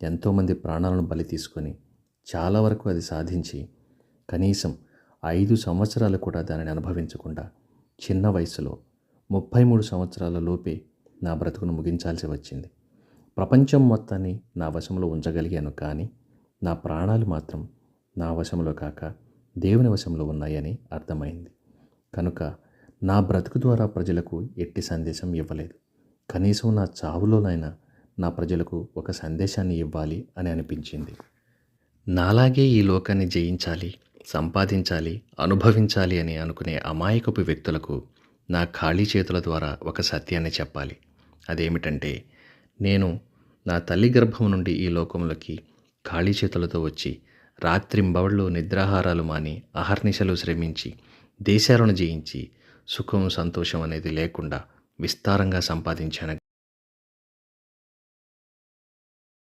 ఎంతోమంది ప్రాణాలను బలి తీసుకొని చాలా వరకు అది సాధించి కనీసం 5 సంవత్సరాలు కూడా దానిని అనుభవించకుండా చిన్న వయసులో 33 సంవత్సరాల లోపే నా బ్రతుకును ముగించాల్సి వచ్చింది. ప్రపంచం మొత్తాన్ని నా వశంలో ఉంచగలిగాను, కానీ నా ప్రాణాలు మాత్రం నా వశంలో కాక దేవుని వశంలో ఉన్నాయని అర్థమైంది. కనుక నా బ్రతుకు ద్వారా ప్రజలకు ఎట్టి సందేశం ఇవ్వలేదు. కనీసం నా చావులోనైనా నా ప్రజలకు ఒక సందేశాన్ని ఇవ్వాలి అని అనిపించింది. నాలాగే ఈ లోకాన్ని జయించాలి, సంపాదించాలి, అనుభవించాలి అని అనుకునే అమాయకపు వ్యక్తులకు నా ఖాళీ చేతుల ద్వారా ఒక సత్యాన్ని చెప్పాలి. అదేమిటంటే, నేను నా తల్లి గర్భం నుండి ఈ లోకంలోకి ఖాళీ చేతులతో వచ్చి రాత్రింబవళ్ళు నిద్రాహారాలు మాని అహర్నిశలు శ్రమించి దేశాలను జయించి సుఖం సంతోషం అనేది లేకుండా విస్తారంగా సంపాదించాను.